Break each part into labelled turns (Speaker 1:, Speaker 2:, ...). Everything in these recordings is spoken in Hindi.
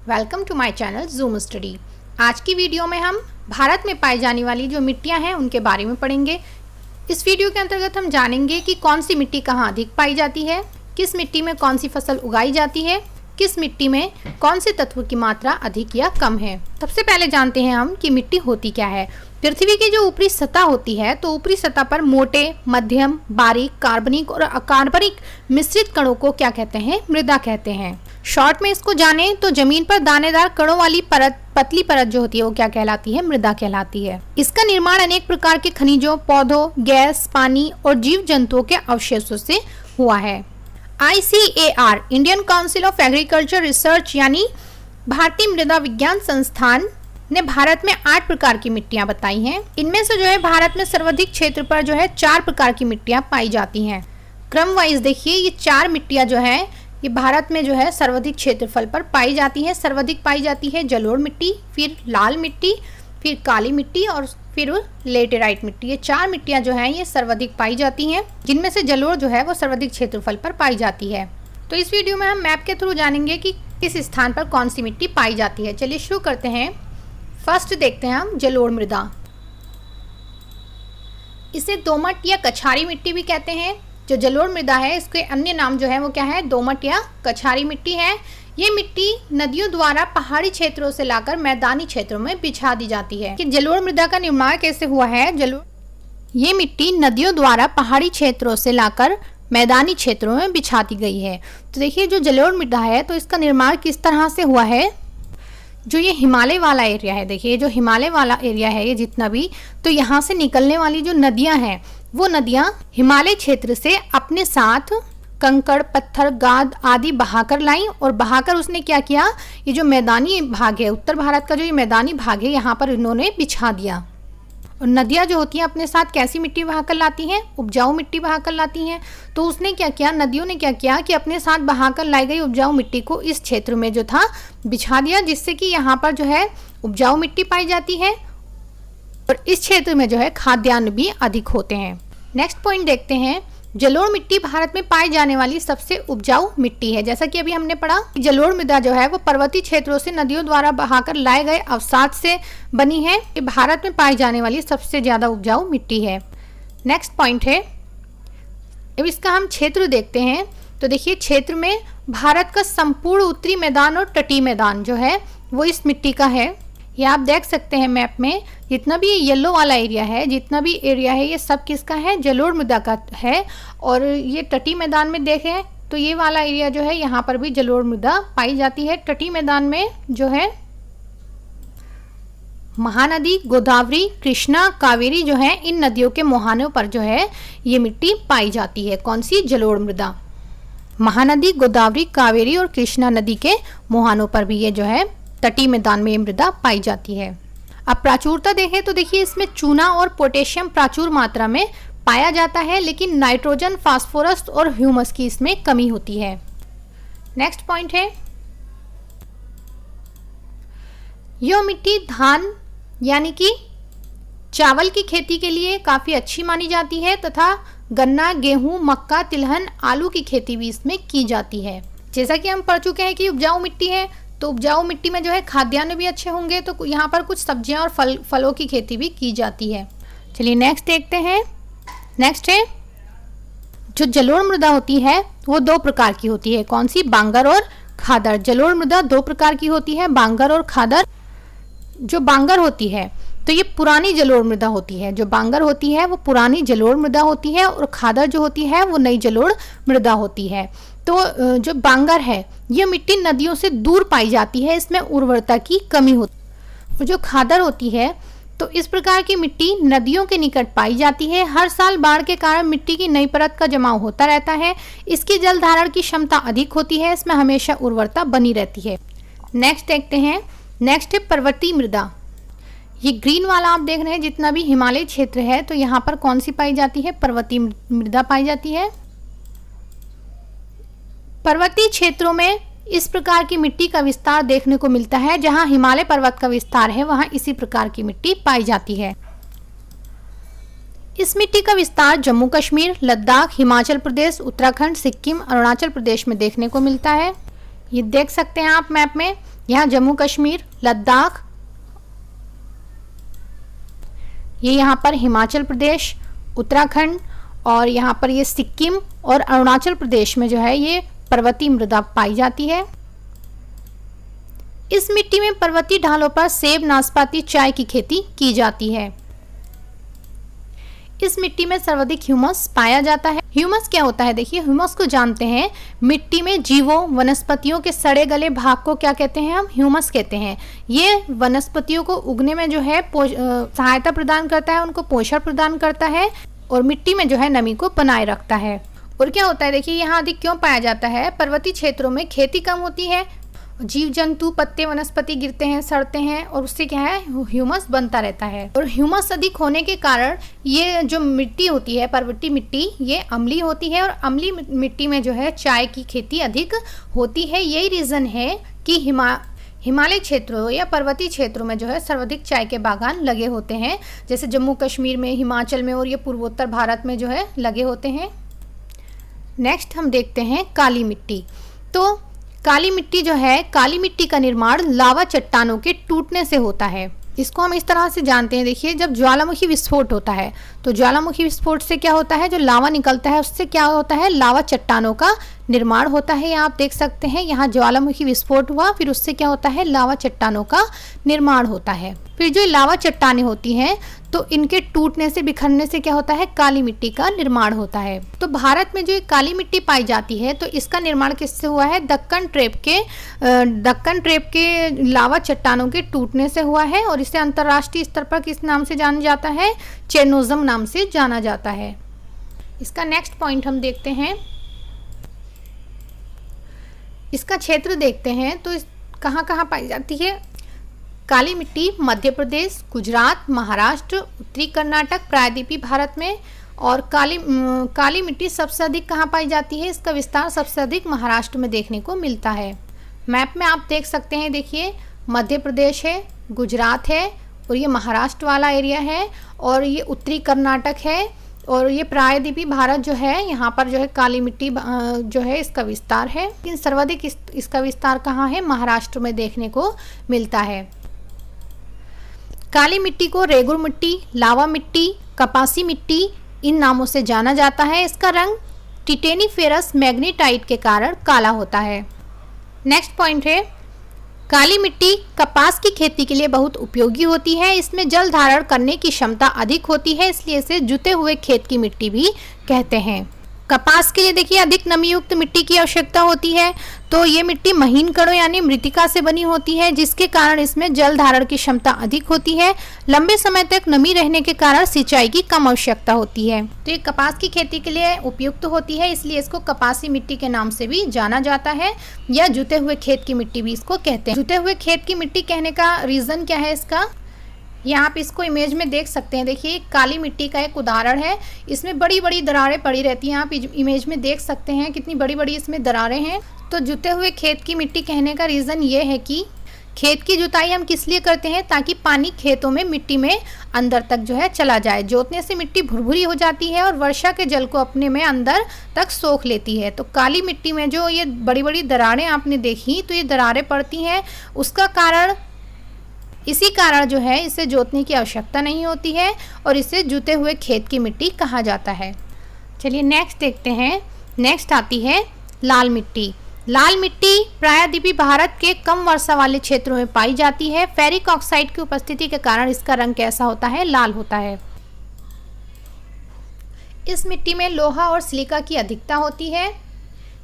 Speaker 1: Welcome to my channel Zoom Study. आज की वीडियो में हम भारत में पाई जाने वाली जो मिट्टियां हैं उनके बारे में पढ़ेंगे। इस वीडियो के अंतर्गत हम जानेंगे कि कौन सी मिट्टी कहाँ अधिक पाई जाती है, किस मिट्टी में कौन सी फसल उगाई जाती है, किस मिट्टी में कौन से तत्व की मात्रा अधिक या कम है। सबसे पहले जानते हैं हम कि मिट्टी होती क्या है। पृथ्वी की जो ऊपरी सतह होती है तो ऊपरी सतह पर मोटे, मध्यम, बारीक, कार्बनिक और अकार्बनिक मिश्रित कणों को क्या कहते हैं? मृदा कहते हैं। शॉर्ट में इसको जाने तो जमीन पर दानेदार कणों वाली परत, पतली परत जो होती है वो क्या कहलाती है? मृदा कहलाती है। इसका निर्माण अनेक प्रकार के खनिजों, पौधों, गैस, पानी और जीव जंतुओं के अवशेषों से हुआ है। ICAR Indian council of agriculture research यानी भारतीय मृदा विज्ञान संस्थान ने भारत में 8 प्रकार की मिट्टियां बताई हैं। इनमें से जो है भारत में सर्वाधिक क्षेत्र पर जो है 4 प्रकार की मिट्टियां पाई जाती हैं। क्रम वाइज देखिए, ये 4 मिट्टियां जो है ये भारत में जो है सर्वाधिक क्षेत्रफल पर पाई जाती है। सर्वाधिक पाई जाती है जलोढ़ मिट्टी, फिर लाल मिट्टी, फिर काली मिट्टी और फिर लेटेराइट मिट्टी। ये 4 मिट्टियां जो हैं ये सर्वाधिक पाई जाती हैं, जिनमें से जलोढ़ जो है वो सर्वाधिक क्षेत्रफल पर पाई जाती है। तो इस वीडियो में हम मैप के थ्रू जानेंगे कि किस स्थान पर कौन सी मिट्टी पाई जाती है। चलिए शुरू करते हैं। फर्स्ट देखते हैं हम जलोढ़ मृदा। इसे दोमट या कछारी मिट्टी भी कहते हैं। जो जलोढ़ मृदा है इसके अन्य नाम जो है वो क्या है? दोमट या कछारी मिट्टी है। ये मिट्टी नदियों द्वारा पहाड़ी क्षेत्रों से लाकर मैदानी क्षेत्रों में बिछा दी जाती है। कि जलोढ़ मृदा का निर्माण कैसे हुआ है? ये मिट्टी नदियों द्वारा पहाड़ी क्षेत्रों से लाकर मैदानी क्षेत्रों में बिछा दी गई है। तो देखिए, जो जलोढ़ मृदा है तो इसका निर्माण किस तरह से हुआ है? जो ये हिमालय वाला एरिया है, देखिए जो हिमालय वाला एरिया है ये जितना भी, तो यहाँ से निकलने वाली जो नदियाँ हैं वो नदियाँ हिमालय क्षेत्र से अपने साथ कंकड़, पत्थर, गाद आदि बहाकर लाई और बहाकर उसने क्या किया? ये जो मैदानी भाग है, उत्तर भारत का जो ये मैदानी भाग है, यहाँ पर इन्होंने बिछा दिया। और नदियाँ जो होती हैं अपने साथ कैसी मिट्टी बहाकर लाती हैं? उपजाऊ मिट्टी बहाकर लाती हैं। तो उसने क्या किया, नदियों ने क्या किया कि अपने साथ बहाकर लाई गई उपजाऊ मिट्टी को इस क्षेत्र में जो था बिछा दिया, जिससे कि यहाँ पर जो है उपजाऊ मिट्टी पाई जाती है और इस क्षेत्र में जो है खाद्यान्न भी अधिक होते हैं। नेक्स्ट पॉइंट देखते हैं। जलोढ़ मिट्टी भारत में पाई जाने वाली सबसे उपजाऊ मिट्टी है। जैसा कि अभी हमने पढ़ा, जलोढ़ मृदा जो है वो पर्वतीय क्षेत्रों से नदियों द्वारा बहाकर लाए गए अवसाद से बनी है। ये भारत में पाई जाने वाली सबसे ज्यादा उपजाऊ मिट्टी है। नेक्स्ट पॉइंट है, अब इसका हम क्षेत्र देखते हैं। तो देखिए, क्षेत्र में भारत का संपूर्ण उत्तरी मैदान और तटीय मैदान जो है वो इस मिट्टी का है। ये आप देख सकते हैं मैप में, जितना भी येलो वाला एरिया है, जितना भी एरिया है, ये सब किसका है? जलोढ़ मृदा का है। और ये तटीय मैदान में देखें तो ये वाला एरिया जो है यहाँ पर भी जलोढ़ मृदा पाई जाती है। तटीय मैदान में जो है महानदी, गोदावरी, कृष्णा, कावेरी जो है, इन नदियों के मुहानों पर जो है ये मिट्टी पाई जाती है। कौन सी? जलोढ़ मृदा। महानदी, गोदावरी, कावेरी और कृष्णा नदी के मुहानों पर भी ये जो है तटीय मैदान में ये मृदा पाई जाती है। अब प्राचुरता देखें तो देखिए, इसमें चूना और पोटेशियम प्रचुर मात्रा में पाया जाता है, लेकिन नाइट्रोजन, फास्फोरस और ह्यूमस की इसमें कमी होती है। नेक्स्ट पॉइंट है, यह मिट्टी धान यानी कि चावल की खेती के लिए काफ़ी अच्छी मानी जाती है तथा गन्ना, गेहूं, मक्का, तिलहन, आलू की खेती भी इसमें की जाती है। जैसा कि हम पढ़ चुके हैं कि उपजाऊ मिट्टी है, तो उपजाऊ मिट्टी में जो है खाद्यान्न भी अच्छे होंगे, तो यहाँ पर कुछ सब्जियां और फलों की खेती भी की जाती है। चलिए नेक्स्ट देखते हैं। नेक्स्ट है, जो जलोढ़ मृदा होती है वो 2 प्रकार की होती है। कौन सी? बांगर और खादर। जलोढ़ मृदा 2 प्रकार की होती है, बांगर और खादर। जो बांगर होती है तो ये पुरानी जलोढ़ मृदा होती है। जो बांगर होती है वो पुरानी जलोढ़ मृदा होती है और खादर जो होती है वो नई जलोढ़ मृदा होती है। तो जो बांगर है ये मिट्टी नदियों से दूर पाई जाती है, इसमें उर्वरता की कमी होती है। और जो खादर होती है तो इस प्रकार की मिट्टी नदियों के निकट पाई जाती है। हर साल बाढ़ के कारण मिट्टी की नई परत का जमाव होता रहता है। इसकी जल धारण की क्षमता अधिक होती है, इसमें हमेशा उर्वरता बनी रहती है। नेक्स्ट देखते हैं। नेक्स्ट है पर्वतीय मृदा। ये ग्रीन वाला आप देख रहे हैं, जितना भी हिमालय क्षेत्र है तो यहाँ पर कौन सी पाई जाती है? पर्वतीय मृदा पाई जाती है। पर्वतीय क्षेत्रों में इस प्रकार की मिट्टी का विस्तार देखने को मिलता है। जहां हिमालय पर्वत का विस्तार है वहां इसी प्रकार की मिट्टी पाई जाती है। इस मिट्टी का विस्तार जम्मू कश्मीर, लद्दाख, हिमाचल प्रदेश, उत्तराखंड, सिक्किम, अरुणाचल प्रदेश में देखने को मिलता है। ये देख सकते हैं आप मैप में, यहाँ जम्मू कश्मीर, लद्दाख, ये यहाँ पर हिमाचल प्रदेश, उत्तराखंड और यहाँ पर ये सिक्किम और अरुणाचल प्रदेश में जो है ये पर्वतीय मृदा पाई जाती है। इस मिट्टी में पर्वतीय ढालों पर सेब, नाशपाती, चाय की खेती की जाती है। इस मिट्टी में सर्वाधिक ह्यूमस पाया जाता है। ह्यूमस क्या होता है? देखिए, ह्यूमस को जानते हैं, मिट्टी में जीवों, वनस्पतियों के सड़े गले भाग को क्या कहते हैं? हम ह्यूमस कहते हैं। ये वनस्पतियों को उगने में जो है सहायता प्रदान करता है, उनको पोषण प्रदान करता है और मिट्टी में जो है नमी को बनाए रखता है। और क्या होता है, देखिए यहाँ अधिक क्यों पाया जाता है? पर्वतीय क्षेत्रों में खेती कम होती है, जीव जंतु, पत्ते, वनस्पति गिरते हैं, सड़ते हैं और उससे क्या है, ह्यूमस बनता रहता है। और ह्यूमस अधिक होने के कारण ये जो मिट्टी होती है, पर्वतीय मिट्टी, ये अम्लीय होती है और अम्लीय मिट्टी में जो है चाय की खेती अधिक होती है। यही रीज़न है कि हिमालय क्षेत्रों या पर्वतीय क्षेत्रों में जो है सर्वाधिक चाय के बागान लगे होते हैं, जैसे जम्मू कश्मीर में, हिमाचल में और ये पूर्वोत्तर भारत में जो है लगे होते हैं। नेक्स्ट हम देखते हैं काली मिट्टी। तो काली मिट्टी जो है, काली मिट्टी का निर्माण लावा चट्टानों के टूटने से होता है। इसको हम इस तरह से जानते हैं, देखिए जब ज्वालामुखी विस्फोट होता है तो ज्वालामुखी विस्फोट से क्या होता है, जो लावा निकलता है उससे क्या होता है, लावा चट्टानों का निर्माण होता है। यहाँ आप देख सकते हैं, यहाँ ज्वालामुखी विस्फोट हुआ, फिर उससे क्या होता है, लावा चट्टानों का निर्माण होता है। फिर जो लावा चट्टानें होती हैं तो इनके टूटने से, बिखरने से क्या होता है, काली मिट्टी का निर्माण होता है। तो भारत में जो ये काली मिट्टी पाई जाती है तो इसका निर्माण किससे हुआ है? दक्कन ट्रेप के लावा चट्टानों के टूटने से हुआ है और इसे अंतर्राष्ट्रीय स्तर पर किस नाम से जाना जाता है? चेरनोज़म नाम से जाना जाता है। इसका नेक्स्ट पॉइंट हम देखते हैं, इसका क्षेत्र देखते हैं। तो कहाँ कहाँ पाई जाती है काली मिट्टी? मध्य प्रदेश, गुजरात, महाराष्ट्र, उत्तरी कर्नाटक, प्रायद्वीपीय भारत में। और काली मिट्टी सबसे अधिक कहाँ पाई जाती है? इसका विस्तार सबसे अधिक महाराष्ट्र में देखने को मिलता है। मैप में आप देख सकते हैं, देखिए मध्य प्रदेश है, गुजरात है और ये महाराष्ट्र वाला एरिया है और ये उत्तरी कर्नाटक है और ये प्रायद्वीपीय भारत जो है, यहाँ पर जो है काली मिट्टी जो है इसका विस्तार है। लेकिन सर्वाधिक इसका विस्तार कहाँ है? महाराष्ट्र में देखने को मिलता है। काली मिट्टी को रेगुर मिट्टी, लावा मिट्टी, कपासी मिट्टी इन नामों से जाना जाता है। इसका रंग टिटेनीफेरस मैग्नेटाइट के कारण काला होता है। नेक्स्ट पॉइंट है, काली मिट्टी कपास की खेती के लिए बहुत उपयोगी होती है। इसमें जल धारण करने की क्षमता अधिक होती है, इसलिए इसे जुते हुए खेत की मिट्टी भी कहते हैं। कपास के लिए देखिए अधिक नमी युक्त मिट्टी की आवश्यकता होती है, तो ये मिट्टी महीन कणों यानी मृतिका से बनी होती है, जिसके कारण इसमें जल धारण की क्षमता अधिक होती है। लंबे समय तक नमी रहने के कारण सिंचाई की कम आवश्यकता होती है। तो ये कपास की खेती के लिए उपयुक्त होती है, इसलिए इसको कपासी मिट्टी के नाम से भी जाना जाता है या जुते हुए खेत की मिट्टी भी इसको कहते हैं। जुते हुए खेत की मिट्टी कहने का रीज़न क्या है इसका? यहाँ आप इसको इमेज में देख सकते हैं, देखिए काली मिट्टी का एक उदाहरण है। इसमें बड़ी बड़ी दरारें पड़ी रहती हैं, आप इमेज में देख सकते हैं कितनी बड़ी बड़ी इसमें दरारें हैं। तो जुते हुए खेत की मिट्टी कहने का रीज़न ये है कि खेत की जुताई हम किस लिए करते हैं? ताकि पानी खेतों में, मिट्टी में अंदर तक जो है चला जाए। जोतने से मिट्टी भुरभुरी हो जाती है और वर्षा के जल को अपने में अंदर तक सोख लेती है। तो काली मिट्टी में जो ये बड़ी बड़ी दरारें आपने देखी, तो ये दरारें पड़ती हैं, उसका कारण, इसी कारण जो है इसे जोतने की आवश्यकता नहीं होती है और इसे जुते हुए खेत की मिट्टी कहा जाता है। चलिए नेक्स्ट देखते हैं। नेक्स्ट आती है लाल मिट्टी। लाल मिट्टी प्रायद्वीपीय भारत के कम वर्षा वाले क्षेत्रों में पाई जाती है। फेरिक ऑक्साइड की उपस्थिति के कारण इसका रंग कैसा होता है? लाल होता है। इस मिट्टी में लोहा और सिलिका की अधिकता होती है।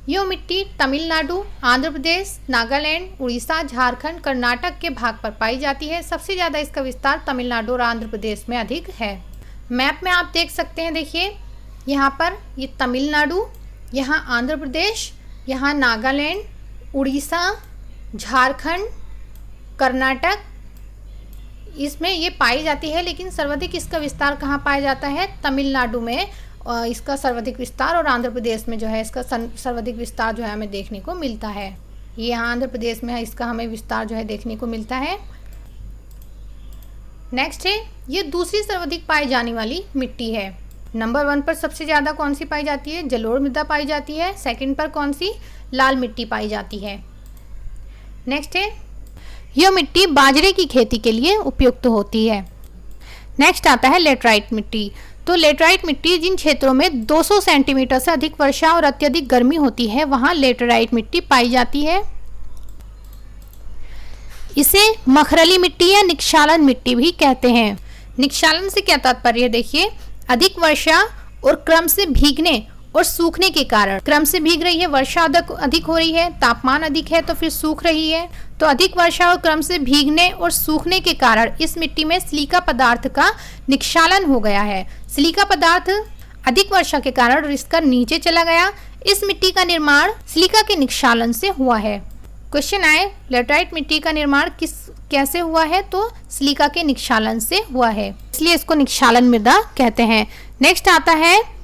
Speaker 1: यह मिट्टी तमिलनाडु, आंध्र प्रदेश, नागालैंड, उड़ीसा, झारखंड, कर्नाटक के भाग पर पाई जाती है। सबसे ज़्यादा इसका विस्तार तमिलनाडु और आंध्र प्रदेश में अधिक है। मैप में आप देख सकते हैं, देखिए यहाँ पर ये तमिलनाडु, यहाँ आंध्र प्रदेश, यहाँ नागालैंड, उड़ीसा, झारखंड, कर्नाटक, इसमें ये पाई जाती है। लेकिन सर्वाधिक इसका विस्तार कहाँ पाया जाता है? तमिलनाडु में इसका सर्वाधिक विस्तार और आंध्र प्रदेश में जो है इसका सर्वाधिक विस्तार जो है हमें देखने को मिलता है। ये यहाँ आंध्र प्रदेश में है, इसका हमें विस्तार जो है देखने को मिलता है। नेक्स्ट है, ये दूसरी सर्वाधिक पाई जाने वाली मिट्टी है। नंबर 1 पर सबसे ज़्यादा कौन सी पाई जाती है? जलोढ़ मृदा पाई जाती है। सेकंड पर कौन सी? लाल मिट्टी पाई जाती है। नेक्स्ट है, यह मिट्टी बाजरे की खेती के लिए उपयुक्त होती है। नेक्स्ट आता है लेटराइट मिट्टी। तो लेटराइट मिट्टी जिन क्षेत्रों में 200 सेंटीमीटर से अधिक वर्षा और अत्यधिक गर्मी होती है वहां लेटराइट मिट्टी पाई जाती है। इसे मखरली मिट्टी या निक्षालन मिट्टी भी कहते हैं। निक्षालन से क्या तात्पर्य, देखिए अधिक वर्षा और क्रम से भीगने और सूखने के कारण, क्रम से भीग रही है, वर्षा अधिक हो रही है, तापमान अधिक है तो फिर सूख रही है, तो अधिक वर्षा और क्रम से भीगने और सूखने के कारण इस मिट्टी में सिलिका पदार्थ का निक्षालन हो गया है। सिलिका पदार्थ अधिक वर्षा के कारण रिसकर नीचे चला गया। इस मिट्टी का निर्माण सिलिका के निक्षालन से हुआ है। क्वेश्चन आए, लेटराइट मिट्टी का निर्माण कैसे हुआ है, तो सिलिका के निक्षालन से हुआ है, इसलिए इसको निक्षालन मृदा कहते हैं। नेक्स्ट आता है,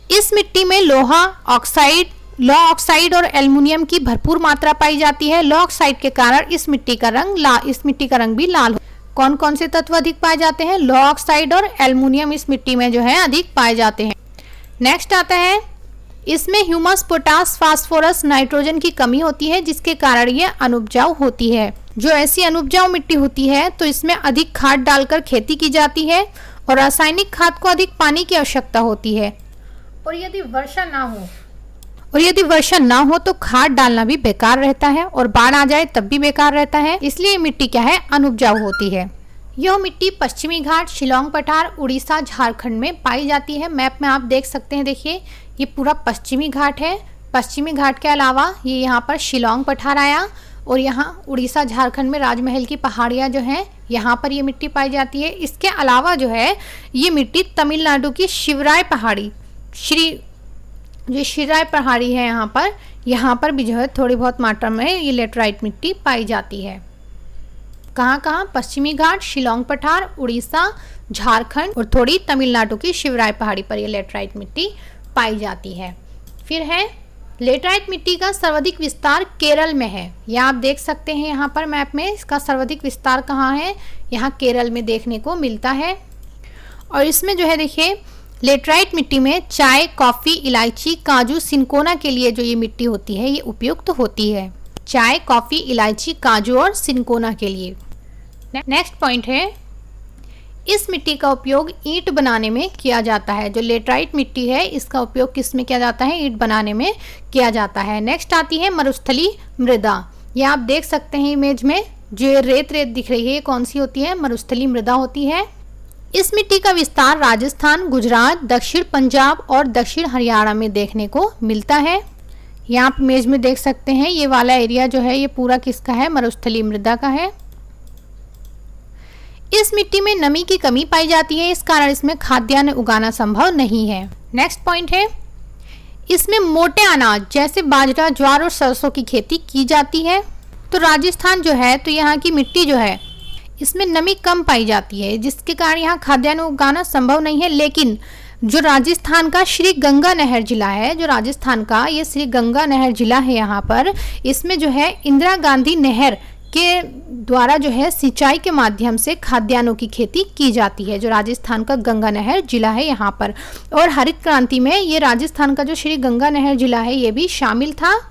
Speaker 1: इस मिट्टी में लौह ऑक्साइड और एल्युमिनियम की भरपूर मात्रा पाई जाती है। लौह ऑक्साइड के कारण इस मिट्टी का रंग भी लाल। कौन कौन से तत्व अधिक पाए जाते हैं? लौह ऑक्साइड और एल्युमिनियम इस मिट्टी में जो है अधिक पाए जाते हैं। नेक्स्ट आता है, इसमें ह्यूमस, पोटास, फास्फोरस, नाइट्रोजन की कमी होती है जिसके कारण ये अनुपजाऊ होती है। जो ऐसी अनुपजाऊ मिट्टी होती है तो इसमें अधिक खाद डालकर खेती की जाती है और रासायनिक खाद को अधिक पानी की आवश्यकता होती है। और यदि वर्षा ना हो तो खाद डालना भी बेकार रहता है और बाढ़ आ जाए तब भी बेकार रहता है, इसलिए मिट्टी क्या है, अनुपजाऊ होती है। यह मिट्टी पश्चिमी घाट, शिलांग पठार, उड़ीसा, झारखंड में पाई जाती है। मैप में आप देख सकते हैं, देखिए ये पूरा पश्चिमी घाट है। पश्चिमी घाट के अलावा ये यहाँ पर शिलांग पठार आया और यहाँ उड़ीसा, झारखंड में राजमहल की पहाड़ियाँ जो हैं यहाँ पर ये मिट्टी पाई जाती है। इसके अलावा जो है ये मिट्टी तमिलनाडु की शिवराय पहाड़ी, शिवराय पहाड़ी है यहाँ पर भी जो है थोड़ी बहुत मात्रा में ये लेटराइट मिट्टी पाई जाती है। कहाँ? पश्चिमी घाट, शिलांग पठार, उड़ीसा, झारखंड और थोड़ी तमिलनाडु की शिवराय पहाड़ी पर ये लेटराइट मिट्टी पाई जाती है। फिर है, लेटराइट मिट्टी का सर्वाधिक विस्तार केरल में है। यह आप देख सकते हैं यहाँ पर मैप में, इसका सर्वाधिक विस्तार कहाँ है, यहाँ केरल में देखने को मिलता है। और इसमें जो है देखिए लेटराइट मिट्टी में चाय, कॉफ़ी, इलायची, काजू, सिनकोना के लिए जो ये मिट्टी होती है ये उपयुक्त होती है। चाय, कॉफ़ी, इलायची, काजू और सिनकोना के लिए। नेक्स्ट पॉइंट है, इस मिट्टी का उपयोग ईंट बनाने में किया जाता है। जो लेटराइट मिट्टी है इसका उपयोग किस में किया जाता है? ईंट बनाने में किया जाता है। नेक्स्ट आती है मरुस्थली मृदा। ये आप देख सकते हैं इमेज में, जो रेत दिख रही है ये कौन सी होती है? मरुस्थली मृदा होती है। इस मिट्टी का विस्तार राजस्थान, गुजरात, दक्षिण पंजाब और दक्षिण हरियाणा में देखने को मिलता है। यहाँ आप इमेज में देख सकते हैं ये वाला एरिया जो है ये पूरा किसका है? मरुस्थली मृदा का है। इस मिट्टी में नमी की कमी पाई जाती है, इस कारण इसमें खाद्यान्न उगाना संभव नहीं है। नेक्स्ट पॉइंट है, इसमें मोटे अनाज जैसे बाजरा, ज्वार और सरसों की खेती की जाती है। तो राजस्थान जो है तो यहाँ की मिट्टी जो है इसमें नमी कम पाई जाती है जिसके कारण यहाँ खाद्यान्न उगाना संभव नहीं है। लेकिन जो राजस्थान का श्री गंगा नहर जिला है, जो राजस्थान का ये श्री गंगा नहर जिला है यहाँ पर, इसमें जो है इंदिरा गांधी नहर के द्वारा जो है सिंचाई के माध्यम से खाद्यान्नों की खेती की जाती है। जो राजस्थान का गंगा नहर जिला है यहाँ पर, और हरित क्रांति में ये राजस्थान का जो श्री गंगा नहर जिला है ये भी शामिल था,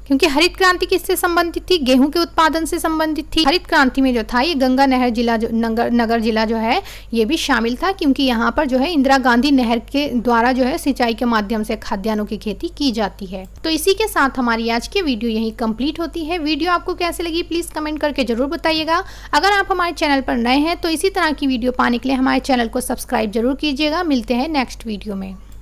Speaker 1: क्योंकि हरित क्रांति किससे संबंधित थी? गेहूं के उत्पादन से संबंधित थी। हरित क्रांति में जो था ये गंगा नहर जिला नगर जिला जो है ये भी शामिल था, क्योंकि यहाँ पर जो है इंदिरा गांधी नहर के द्वारा जो है सिंचाई के माध्यम से खाद्यान्नों की खेती की जाती है। तो इसी के साथ हमारी आज की वीडियो यहीं कंप्लीट होती है। वीडियो आपको कैसे लगी प्लीज कमेंट करके जरूर बताइएगा। अगर आप हमारे चैनल पर नए हैं तो इसी तरह की वीडियो पाने के लिए हमारे चैनल को सब्सक्राइब जरूर कीजिएगा। मिलते हैं नेक्स्ट वीडियो में।